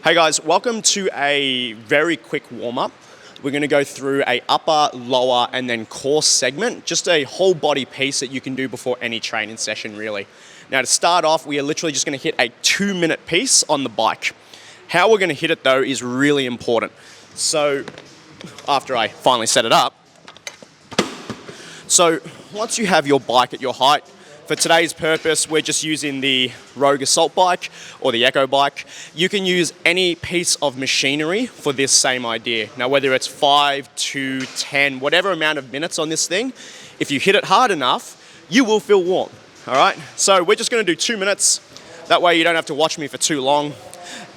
Hey guys, welcome to a very quick warm-up. We're going to go through a upper, lower, and then core segment, just a whole body piece that you can do before any training session really. Now to start off, we are literally just going to hit a 2-minute piece on the bike. How we're going to hit it though is really important. So after I finally set it up, so once you have your bike at your height, for today's purpose, we're just using the Rogue Assault bike or the Echo bike. You can use any piece of machinery for this same idea. Now, whether it's 5, 2, 10, whatever amount of minutes on this thing, if you hit it hard enough, you will feel warm, all right? So we're just gonna do 2 minutes. That way you don't have to watch me for too long.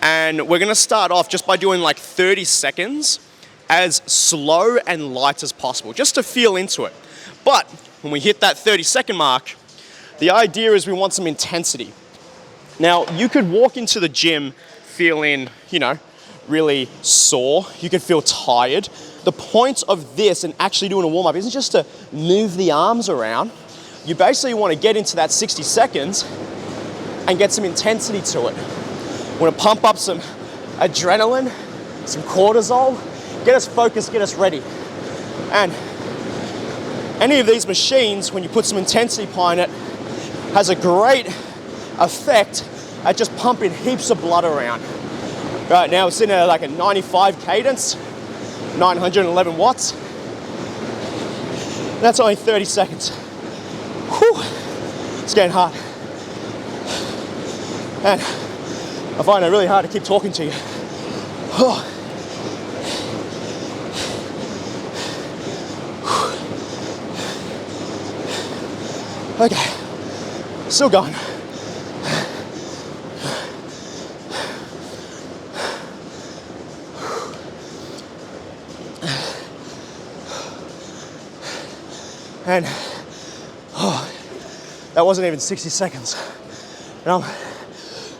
And we're gonna start off just by doing like 30 seconds as slow and light as possible, just to feel into it. But when we hit that 30-second mark, the idea is we want some intensity. Now, you could walk into the gym feeling, really sore. You could feel tired. The point of this and actually doing a warm-up isn't just to move the arms around. You basically want to get into that 60 seconds and get some intensity to it. We want to pump up some adrenaline, some cortisol, get us focused, get us ready. And any of these machines, when you put some intensity behind it, has a great effect at just pumping heaps of blood around. Right now it's in like a 95 cadence, 911 watts. That's only 30 seconds. Whew. It's getting hard. And I find it really hard to keep talking to you. Okay. Still going. And that wasn't even 60 seconds. And I'm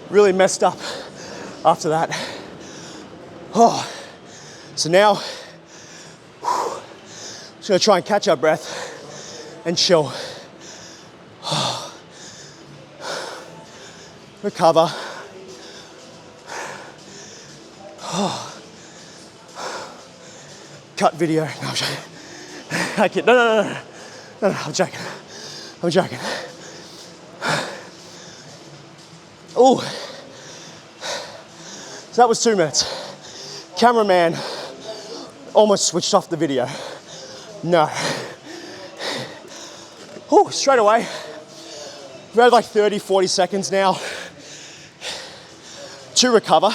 really messed up after that. So now, just gonna try and catch our breath and chill. Recover. Cut video. No, I'm joking. I can't. No, I'm joking. Oh. So that was 2 minutes. Cameraman almost switched off the video. No. Oh, straight away. We've had like 30, 40 seconds now to recover.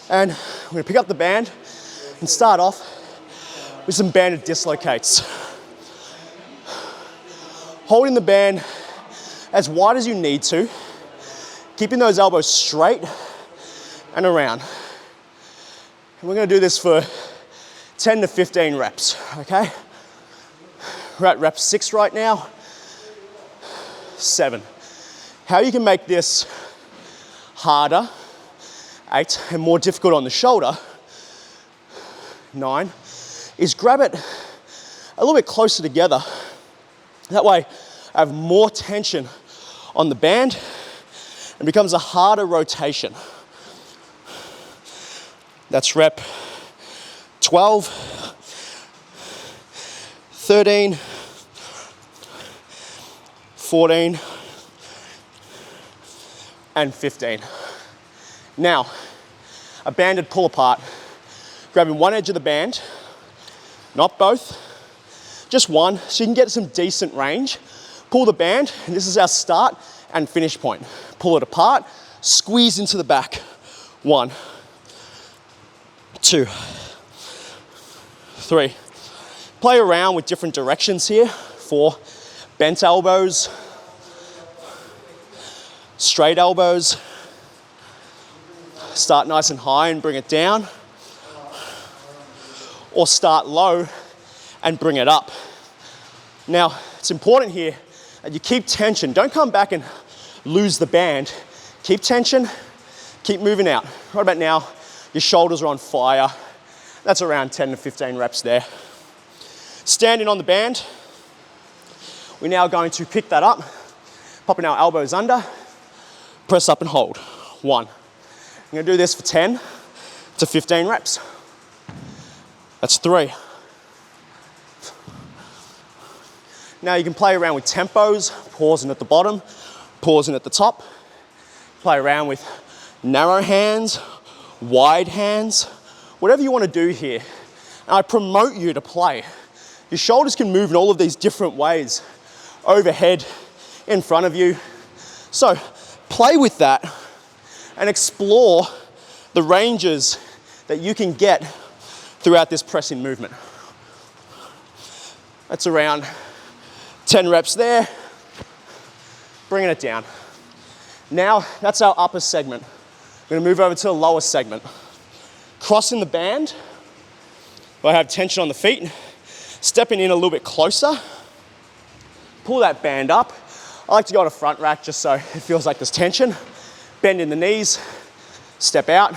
And we're gonna pick up the band and start off with some banded dislocates. Holding the band as wide as you need to, keeping those elbows straight and around. And we're gonna do this for 10 to 15 reps, okay? We're at rep 6 right now. 7. How you can make this harder, 8, and more difficult on the shoulder, 9, is grab it a little bit closer together. That way I have more tension on the band and becomes a harder rotation. That's rep 12, 13, 14, and 15. Now, a banded pull apart, grabbing one edge of the band, not both, just one, so you can get some decent range. Pull the band, and this is our start and finish point. Pull it apart, squeeze into the back. 1, 2, 3. Play around with different directions here. 4, bent elbows, straight elbows. Start nice and high and bring it down. Or start low and bring it up. Now, it's important here that you keep tension. Don't come back and lose the band. Keep tension, keep moving out. Right about now, your shoulders are on fire. That's around 10 to 15 reps there. Standing on the band, we're now going to pick that up, popping our elbows under, press up and hold. 1, gonna do this for 10 to 15 reps. That's 3. Now you can play around with tempos, pausing at the bottom, pausing at the top. Play around with narrow hands, wide hands, whatever you want to do here. And I promote you to play. Your shoulders can move in all of these different ways. Overhead, in front of you. So play with that and explore the ranges that you can get throughout this pressing movement. That's around 10 reps there, bringing it down. Now, that's our upper segment. We're gonna move over to the lower segment. Crossing the band, I have tension on the feet, stepping in a little bit closer, pull that band up. I like to go on a front rack just so it feels like there's tension. Bend in the knees, step out,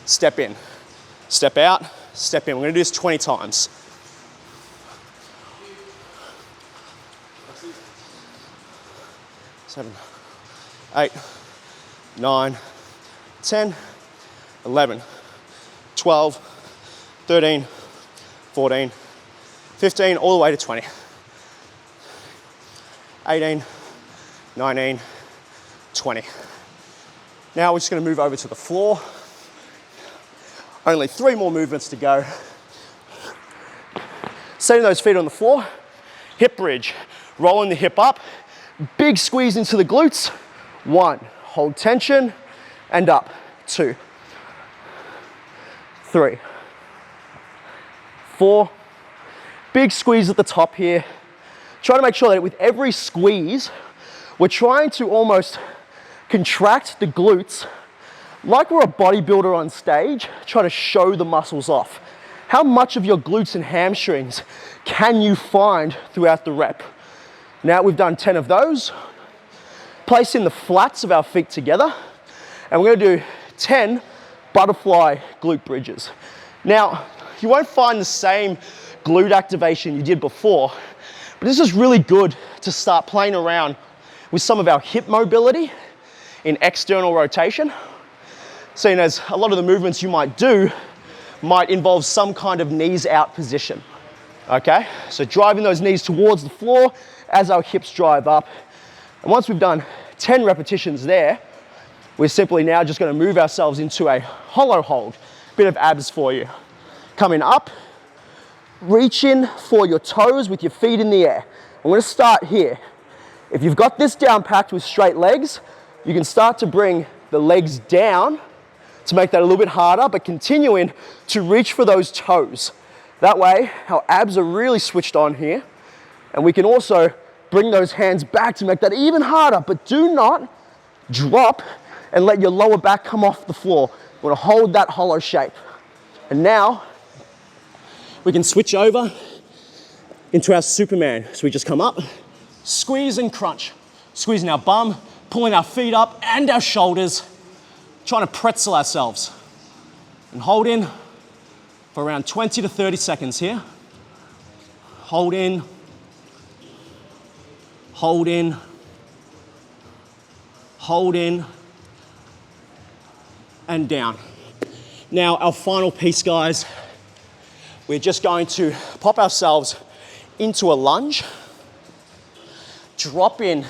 step in. Step out, step in. We're gonna do this 20 times. Seven, 8, 9, 10, 11, 12, 13, 14, 15, all the way to 20. 18, 19, 20. Now we're just gonna move over to the floor. Only 3 more movements to go. Setting those feet on the floor, hip bridge, rolling the hip up, big squeeze into the glutes. 1, hold tension, and up. 2, 3, 4, big squeeze at the top here. Try to make sure that with every squeeze, we're trying to almost contract the glutes like we're a bodybuilder on stage, try to show the muscles off. How much of your glutes and hamstrings can you find throughout the rep? Now we've done 10 of those. Placing the flats of our feet together, and we're gonna do 10 butterfly glute bridges. Now, you won't find the same glute activation you did before, but this is really good to start playing around with some of our hip mobility in external rotation. Seeing as a lot of the movements you might do might involve some kind of knees out position. Okay, so driving those knees towards the floor as our hips drive up. And once we've done 10 repetitions there, we're simply now just gonna move ourselves into a hollow hold. Bit of abs for you. Coming up, reach in for your toes with your feet in the air. I'm gonna start here. If you've got this down packed with straight legs, you can start to bring the legs down to make that a little bit harder, but continuing to reach for those toes. That way, our abs are really switched on here, and we can also bring those hands back to make that even harder, but do not drop and let your lower back come off the floor. You wanna hold that hollow shape. And now, we can switch over into our Superman. So we just come up, squeeze and crunch. Squeezing our bum, pulling our feet up and our shoulders, trying to pretzel ourselves. And hold in for around 20 to 30 seconds here. Hold in, hold in, hold in, and down. Now, our final piece, guys, we're just going to pop ourselves into a lunge, drop in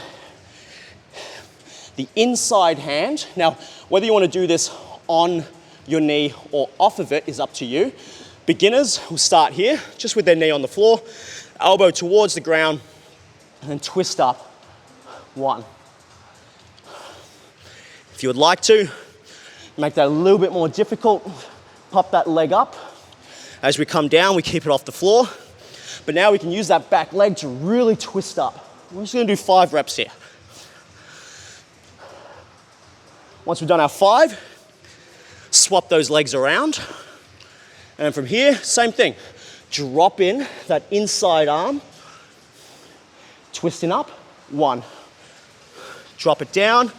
the inside hand. Now, whether you want to do this on your knee or off of it is up to you. Beginners will start here, just with their knee on the floor, elbow towards the ground, and then twist up. 1. If you would like to, make that a little bit more difficult, pop that leg up. As we come down, we keep it off the floor. But now we can use that back leg to really twist up. We're just gonna do 5 reps here. Once we've done our 5, swap those legs around. And from here, same thing. Drop in that inside arm, twisting up. 1. Drop it down.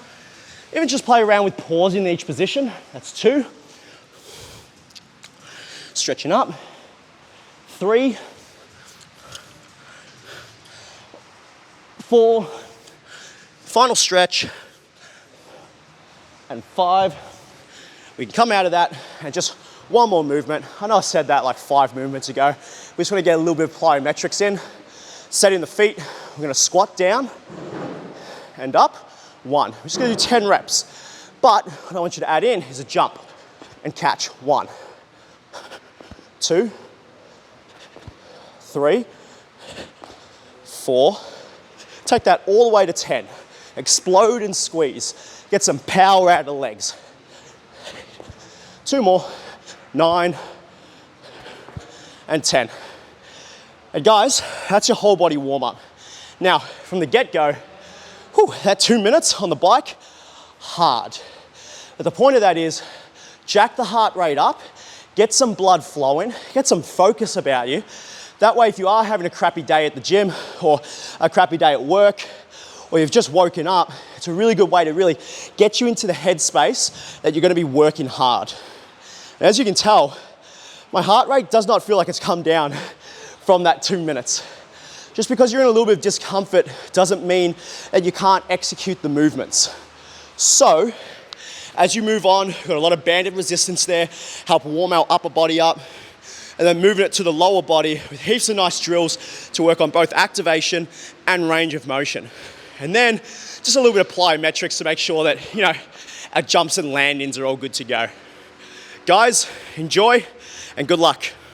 Even just play around with pausing in each position. That's 2. Stretching up. 3. 4. Final stretch. And 5. We can come out of that and just one more movement. I know I said that like 5 movements ago. We just want to get a little bit of plyometrics in. Setting the feet, we're going to squat down and up. 1. We're just going to do 10 reps. But what I want you to add in is a jump and catch. 1, 2, 3, 4. Take that all the way to 10. Explode and squeeze. Get some power out of the legs. 2 more. 9 and 10. And guys, that's your whole body warm up. Now, from the get-go, that 2 minutes on the bike, hard. But the point of that is, jack the heart rate up, get some blood flowing, get some focus about you. That way, if you are having a crappy day at the gym or a crappy day at work, or you've just woken up, it's a really good way to really get you into the headspace that you're gonna be working hard. And as you can tell, my heart rate does not feel like it's come down from that 2 minutes. Just because you're in a little bit of discomfort doesn't mean that you can't execute the movements. So, as you move on, you've got a lot of banded resistance there, help warm our upper body up, and then moving it to the lower body with heaps of nice drills to work on both activation and range of motion. And then just a little bit of plyometrics to make sure that, our jumps and landings are all good to go. Guys, enjoy and good luck.